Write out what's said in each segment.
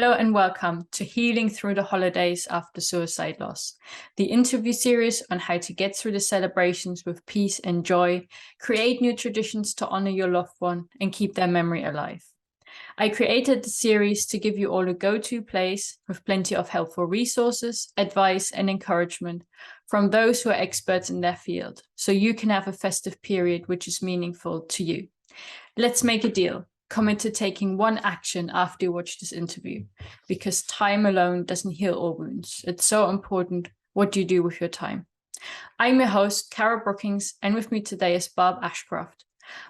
Hello and welcome to Healing Through the Holidays After Suicide Loss, the interview series on how to get through the celebrations with peace and joy, create new traditions to honor your loved one, and keep their memory alive. I created the series to give you all a go-to place with plenty of helpful resources, advice, and encouragement from those who are experts in their field, so you can have a festive period which is meaningful to you. Let's make a deal. Commit to taking one action after you watch this interview, because time alone doesn't heal all wounds. It's so important what you do with your time. I'm your host, Caro Brookings, and with me today is Barb Ashcroft.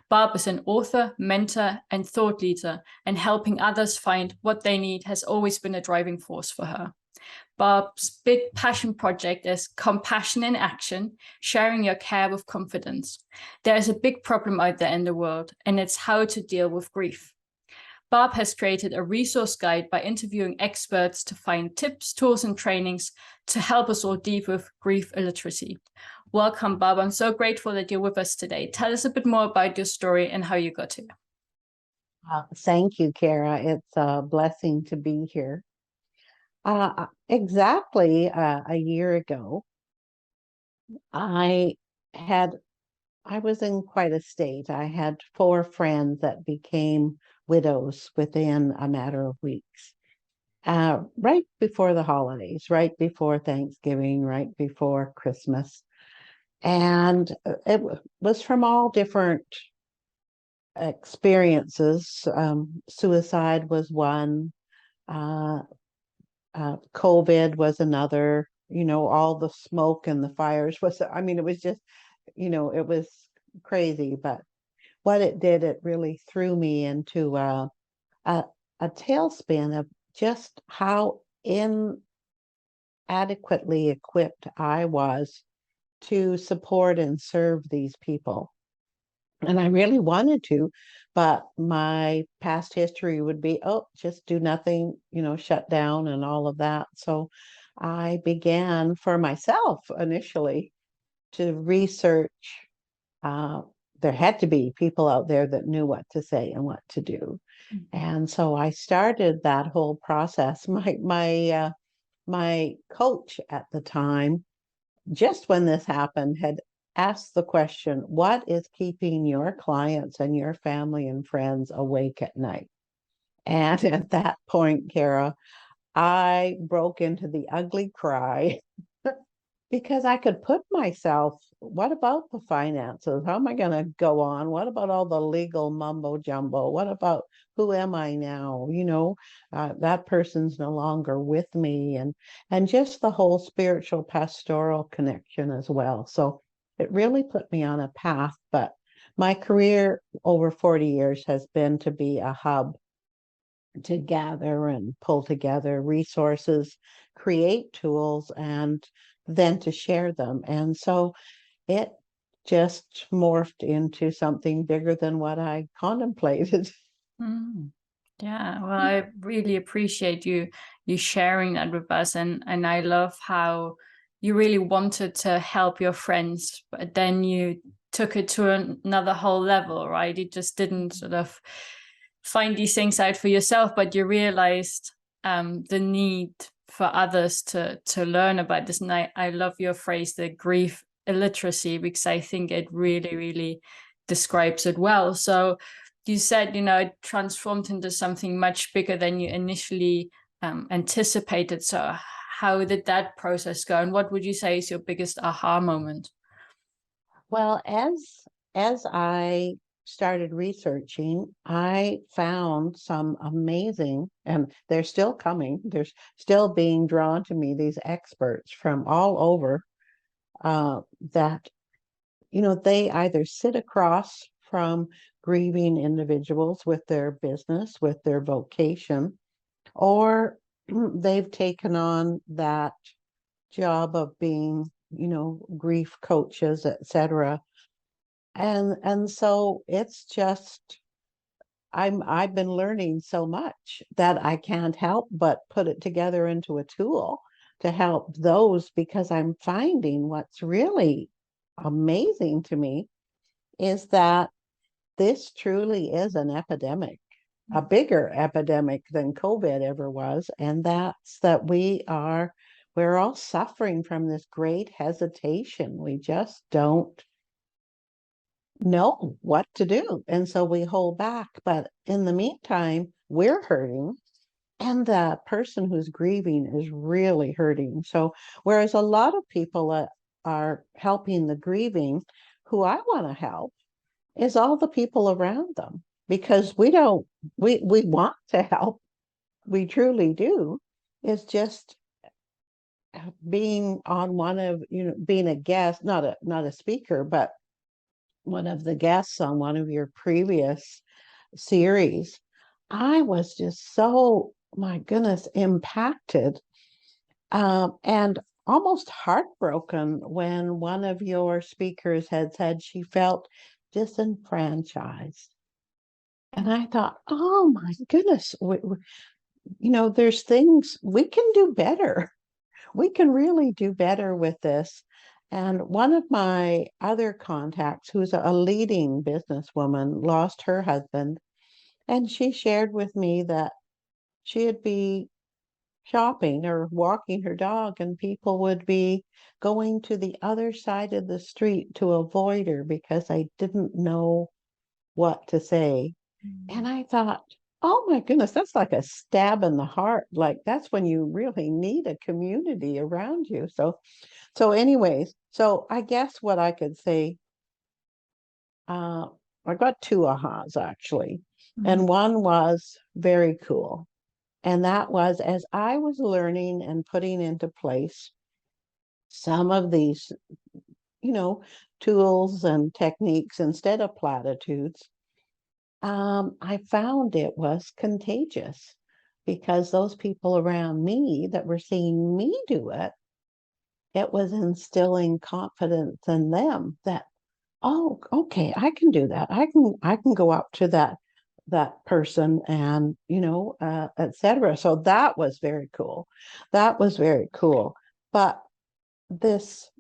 Barb is an author, mentor, and thought leader, and helping others find what they need has always been a driving force for her. Barb's big passion project is Compassion in Action, sharing your care with confidence. There is a big problem out there in the world, and it's how to deal with grief. Barb has created a resource guide by interviewing experts to find tips, tools, and trainings to help us all deal with grief illiteracy. Welcome, Barb. I'm so grateful that you're with us today. Tell us a bit more about your story and how you got here. Thank you, Kara. It's a blessing to be here. Exactly a year ago, I was in quite a state. I had 4 friends that became widows within a matter of weeks, right before the holidays, right before Thanksgiving, right before Christmas. And it was from all different experiences. Suicide was one. COVID was another, all the smoke and the fires was, it was just, it was crazy. But what it did, it really threw me into a tailspin of just how inadequately equipped I was to support and serve these people. And I really wanted to, but my past history would be, just do nothing, shut down and all of that. So I began for myself initially to research. There had to be people out there that knew what to say and what to do. And so I started that whole process. My coach at the time, just when this happened, had asked the question, what is keeping your clients and your family and friends awake at night? And at that point, Kara, I broke into the ugly cry because I could put myself, what about the finances? How am I going to go on? What about all the legal mumbo jumbo? What about who am I now? That person's no longer with me, and just the whole spiritual pastoral connection as well. So it really put me on a path. But my career over 40 years has been to be a hub to gather and pull together resources, create tools, and then to share them. And so it just morphed into something bigger than what I contemplated. Yeah, well, I really appreciate you sharing that with us, and I love how you really wanted to help your friends, but then you took it to another whole level, right? You just didn't sort of find these things out for yourself, but you realized the need for others to learn about this. And I love your phrase, the grief illiteracy, because I think it really, really describes it well. So you said, it transformed into something much bigger than you initially anticipated. So how did that process go? And what would you say is your biggest aha moment? Well, as I started researching, I found some amazing, and they're still coming, they're still being drawn to me, these experts from all over that, they either sit across from grieving individuals with their business, with their vocation, or they've taken on that job of being, grief coaches, etc. And so it's just I've been learning so much that I can't help but put it together into a tool to help those, because I'm finding what's really amazing to me is that this truly is an epidemic. a bigger epidemic than COVID ever was, and that's that we're all suffering from this great hesitation. We just don't know what to do, and so we hold back. But in the meantime, we're hurting, and the person who's grieving is really hurting. So whereas a lot of people are helping the grieving, who I want to help is all the people around them, because we want to help, we truly do. It's just being on one of, being a guest, not a speaker, but one of the guests on one of your previous series. I was just so, my goodness, impacted, and almost heartbroken when one of your speakers had said she felt disenfranchised. And I thought, oh my goodness, there's things we can do better. We can really do better with this. And one of my other contacts, who's a leading businesswoman, lost her husband. And she shared with me that she'd be shopping or walking her dog, and people would be going to the other side of the street to avoid her because I didn't know what to say. And I thought, oh my goodness, that's like a stab in the heart. Like that's when you really need a community around you. So anyways, so I guess what I could say, I got two ahas actually. And one was very cool. And that was as I was learning and putting into place some of these, tools and techniques instead of platitudes, I found it was contagious, because those people around me that were seeing me do it, it was instilling confidence in them that, oh, okay, I can do that. I can go up to that person and, etc. So that was very cool. That was very cool. But this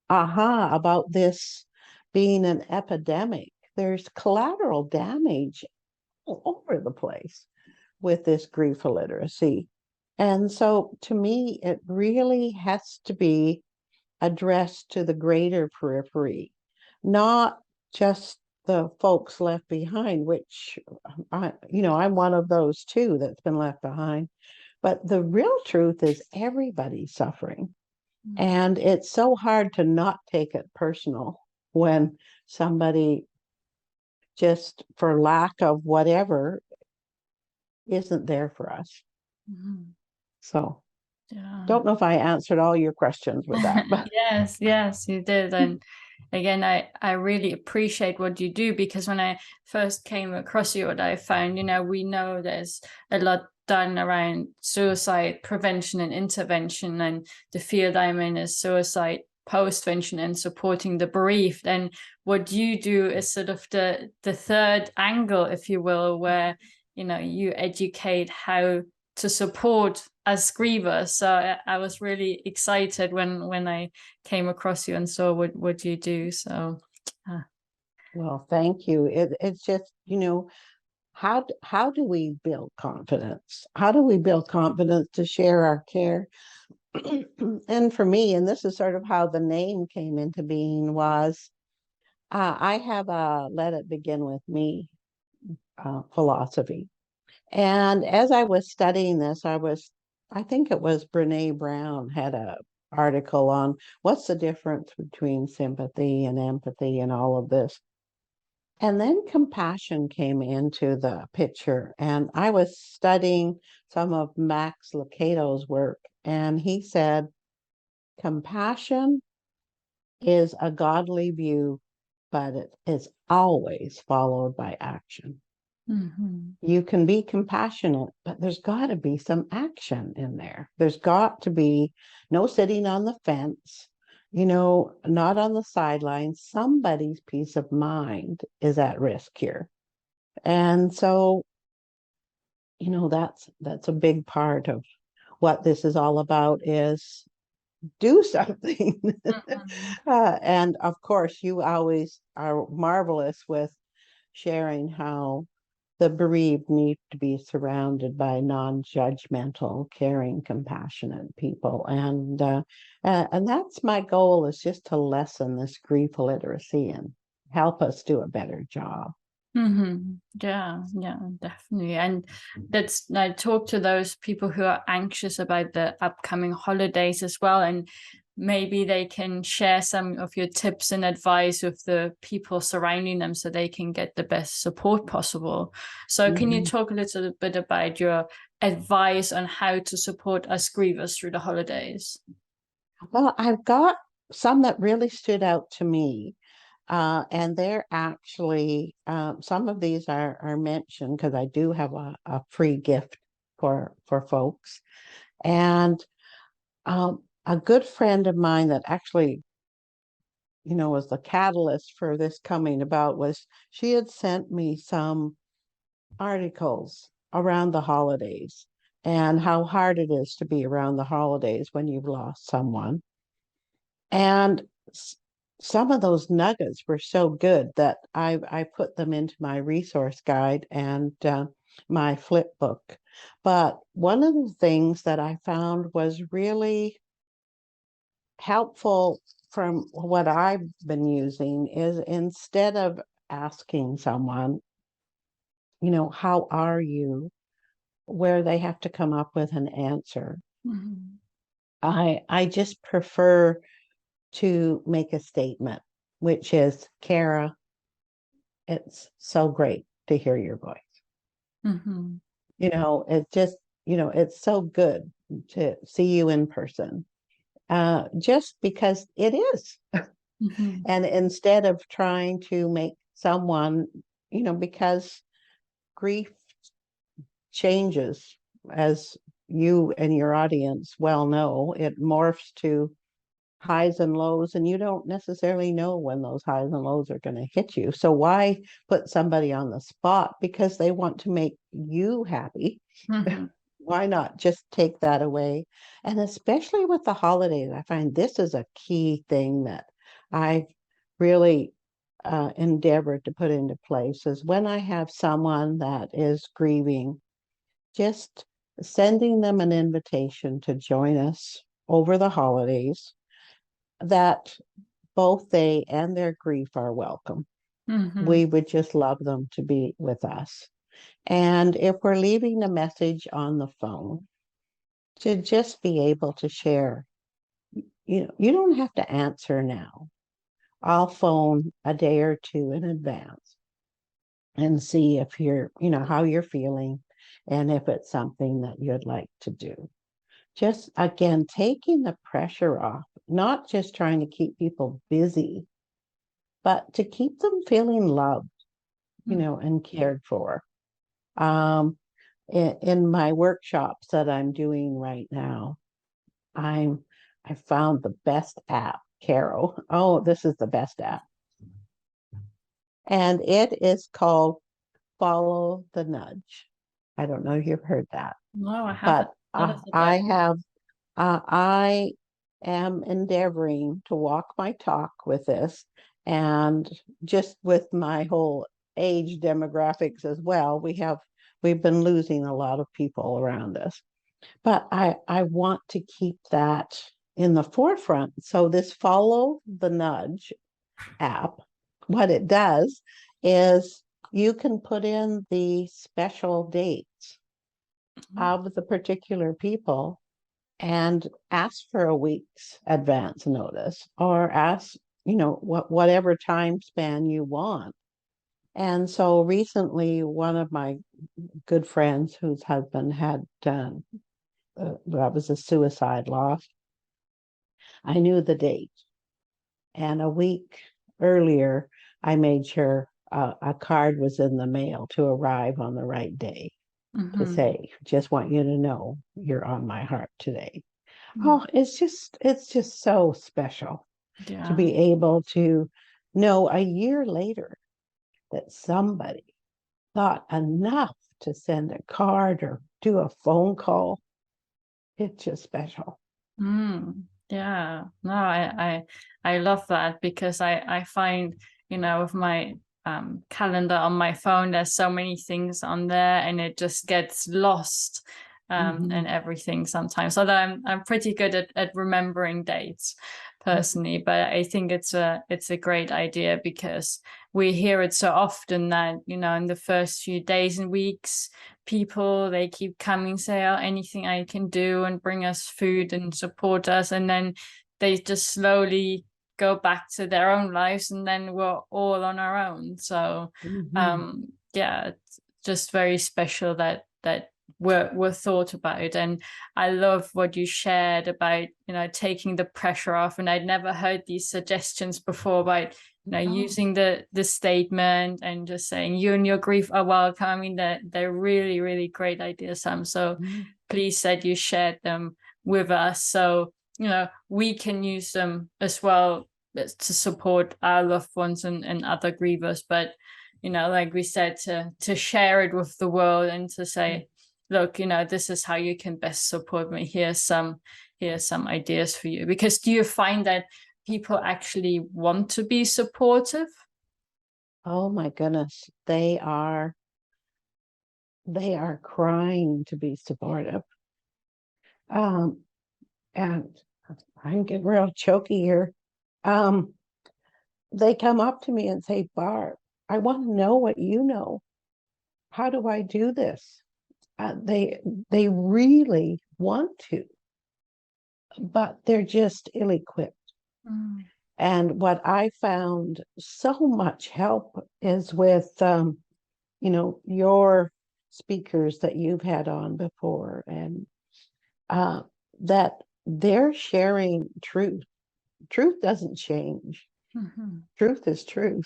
aha about this being an epidemic, there's collateral damage all over the place with this grief illiteracy. And so to me, it really has to be addressed to the greater periphery, not just the folks left behind, which I'm one of those too that's been left behind. But the real truth is everybody's suffering. And it's so hard to not take it personal when somebody, just for lack of whatever, isn't there for us. So don't know if I answered all your questions with that, but yes, you did. And again, I really appreciate what you do, because when I first came across you, what I found, we know there's a lot done around suicide prevention and intervention, and the field I'm in is suicide postvention and supporting the bereaved. And what you do is sort of the third angle, if you will, where you educate how to support as grievers. So I was really excited when I came across you and saw what you do. So well, thank you. It's just, how do we build confidence? How do we build confidence to share our care? And for me, and this is sort of how the name came into being, was I have a let it begin with me philosophy. And as I was studying this, I think it was Brene Brown had a article on what's the difference between sympathy and empathy and all of this. And then compassion came into the picture. And I was studying some of Max Lucado's work, and he said, compassion is a godly view, but it is always followed by action. You can be compassionate, but there's got to be some action in there. There's got to be no sitting on the fence, not on the sidelines. Somebody's peace of mind is at risk here. And so, that's a big part of what this is all about, is do something. And of course, you always are marvelous with sharing how the bereaved need to be surrounded by non-judgmental, caring, compassionate people. And that's my goal, is just to lessen this grief literacy and help us do a better job. Yeah, definitely. And that's, I talk to those people who are anxious about the upcoming holidays as well, and maybe they can share some of your tips and advice with the people surrounding them so they can get the best support possible. So can you talk a little bit about your advice on how to support us grievers through the holidays? Well, I've got some that really stood out to me. And they're actually, some of these are mentioned because I do have a free gift for folks. And a good friend of mine that actually, was the catalyst for this coming about, was she had sent me some articles around the holidays and how hard it is to be around the holidays when you've lost someone. And some of those nuggets were so good that I put them into my resource guide and my flip book. But one of the things that I found was really helpful from what I've been using is, instead of asking someone, how are you, where they have to come up with an answer, I just prefer to make a statement, which is, Cara, it's so great to hear your voice. It just, it's so good to see you in person, just because it is. And instead of trying to make someone, because grief changes, as you and your audience well know, it morphs to highs and lows, and you don't necessarily know when those highs and lows are going to hit you. So why put somebody on the spot because they want to make you happy? Why not just take that away? And especially with the holidays, I find this is a key thing that I've really endeavored to put into place, is when I have someone that is grieving, just sending them an invitation to join us over the holidays, that both they and their grief are welcome. We would just love them to be with us. And if we're leaving a message on the phone, to just be able to share, you don't have to answer now. I'll phone a day or two in advance and see if you're, how you're feeling, and if it's something that you'd like to do. Just, again, taking the pressure off, not just trying to keep people busy, but to keep them feeling loved, and cared for. In my workshops that I'm doing right now, I found the best app, Caro. Oh, this is the best app. And it is called Follow the Nudge. I don't know if you've heard that. No, I haven't. But I am endeavoring to walk my talk with this, and just with my whole age demographics as well. We've been losing a lot of people around us, but I want to keep that in the forefront. So this Follow the Nudge app, what it does is you can put in the special dates of the particular people and ask for a week's advance notice, or ask, whatever time span you want. And so recently, one of my good friends whose husband had that was a suicide loss, I knew the date, and a week earlier I made sure a card was in the mail to arrive on the right day, to say, just want you to know you're on my heart today. Oh, it's just so special to be able to know a year later that somebody thought enough to send a card or do a phone call. It's just special. Yeah, no, I love that, because I find, with my calendar on my phone. There's so many things on there, and it just gets lost and everything sometimes. Although I'm pretty good at remembering dates personally, but I think it's a great idea, because we hear it so often that, you know, in the first few days and weeks, people, they keep coming, say, oh, anything I can do, and bring us food and support us, and then they just slowly go back to their own lives, and then we're all on our own. So yeah, it's just very special that we're thought about. And I love what you shared about, you know, taking the pressure off. And I'd never heard these suggestions before about, you know, using the statement and just saying you and your grief are welcome. I mean, they're really, really great ideas, Sam. So pleased that you shared them with us, so, you know, we can use them as well to support our loved ones and other grievers. But, you know, like we said, to share it with the world, and to say, look, you know, this is how you can best support me. Here's some ideas for you. Because do you find that people actually want to be supportive? Oh my goodness, they are crying to be supportive. And I'm getting real choky here. They come up to me and say, Barb, I want to know what you know. How do I do this? They really want to, but they're just ill-equipped. And what I found so much help is with, you know, your speakers that you've had on before, and that they're sharing truth. Truth doesn't change. Truth is truth.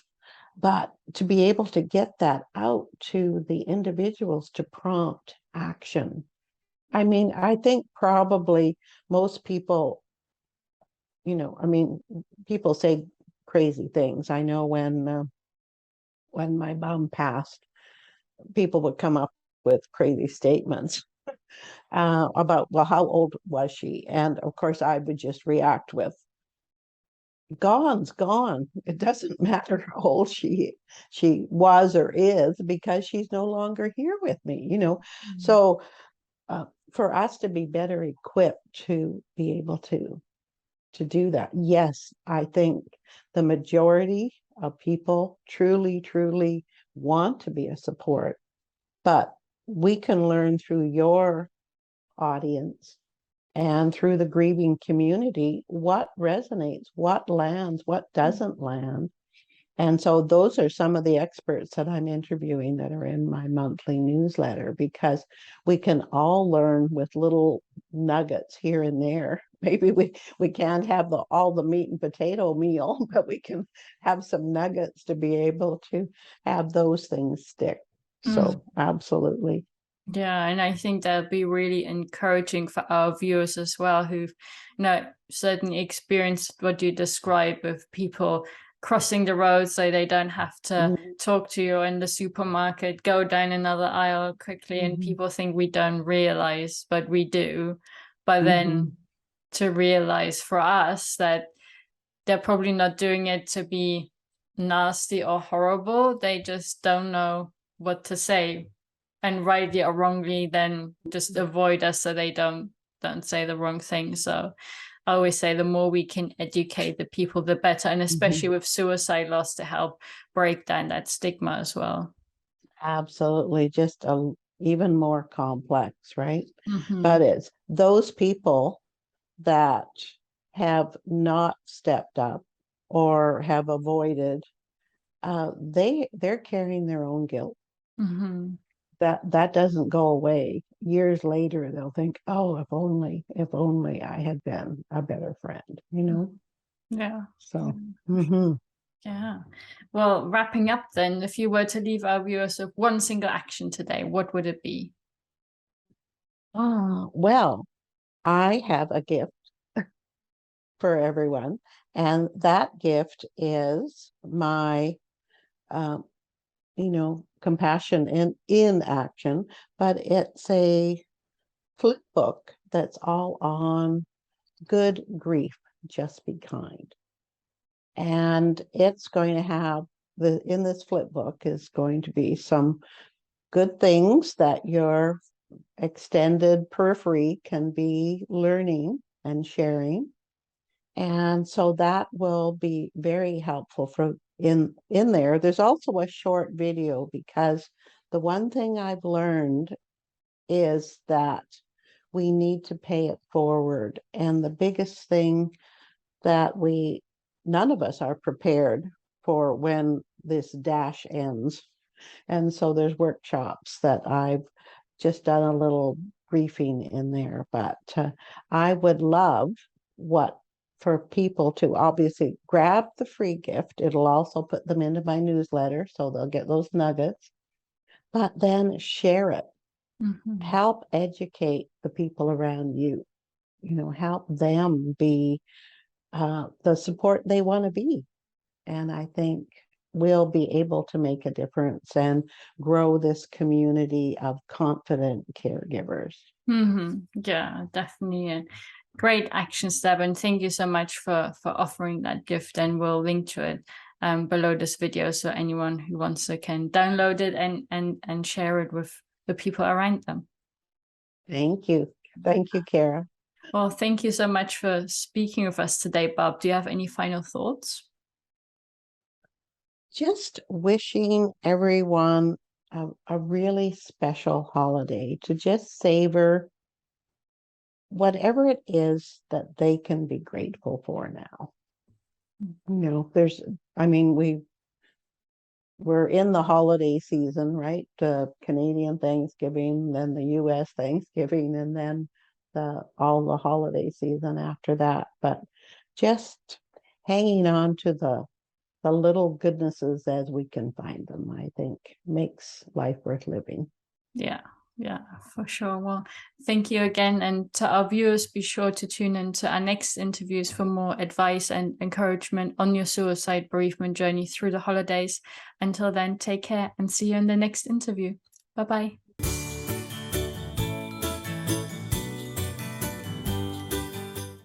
But to be able to get that out to the individuals to prompt action. I mean, I think probably most people, you know, I mean, people say crazy things. I know when my mom passed, people would come up with crazy statements about, well, how old was she? And of course, I would just react with, gone's gone. It doesn't matter how old she was or is, because she's no longer here with me, you know. So for us to be better equipped to be able to do that, yes, I think the majority of people truly want to be a support, but we can learn through your audience and through the grieving community what resonates, what lands, what doesn't land. And so those are some of the experts that I'm interviewing that are in my monthly newsletter, because we can all learn with little nuggets here and there. Maybe we can't have all the meat and potato meal, but we can have some nuggets to be able to have those things stick. So absolutely. Yeah, and I think that'll be really encouraging for our viewers as well, who've, you know, certainly experienced what you describe of people crossing the road so they don't have to talk to you in the supermarket, go down another aisle quickly, and people think we don't realize, but we do. But then to realize for us that they're probably not doing it to be nasty or horrible, they just don't know what to say, and rightly or wrongly then just avoid us so they don't say the wrong thing. So I always say the more we can educate the people, the better, and especially with suicide loss, to help break down that stigma as well. Absolutely. Just even more complex, right? But it's those people that have not stepped up or have avoided, they're carrying their own guilt. That doesn't go away. Years later, they'll think, oh, if only I had been a better friend, you know? Yeah. So, yeah. Well, wrapping up then, if you were to leave our viewers with one single action today, what would it be? Well, I have a gift for everyone, and that gift is my you know, compassion in action, but it's a flip book that's all on good grief, just be kind. And it's going to have in this flip book is going to be some good things that your extended periphery can be learning and sharing. And so that will be very helpful for in there. There's also a short video, because the one thing I've learned is that we need to pay it forward. And the biggest thing that none of us are prepared for when this dash ends. And so there's workshops that I've just done a little briefing in there, but I would love for people to obviously grab the free gift. It'll also put them into my newsletter, so they'll get those nuggets, but then share it. Mm-hmm. Help educate the people around you, help them be the support they want to be. And I think we'll be able to make a difference and grow this community of confident caregivers. Mm-hmm. Yeah, definitely. And great action step. And thank you so much for offering that gift. And we'll link to it below this video, so anyone who wants to can download it and share it with the people around them. Thank you. Thank you, Caro. Well, thank you so much for speaking with us today, Barb. Do you have any final thoughts? Just wishing everyone a really special holiday, to just savor whatever it is that they can be grateful for now. We're in the holiday season, right? The Canadian Thanksgiving, then the US Thanksgiving, and then all the holiday season after that. But just hanging on to the little goodnesses as we can find them, I think, makes life worth living. Yeah, for sure. Well, thank you again. And to our viewers, be sure to tune in to our next interviews for more advice and encouragement on your suicide bereavement journey through the holidays. Until then, take care and see you in the next interview. Bye-bye.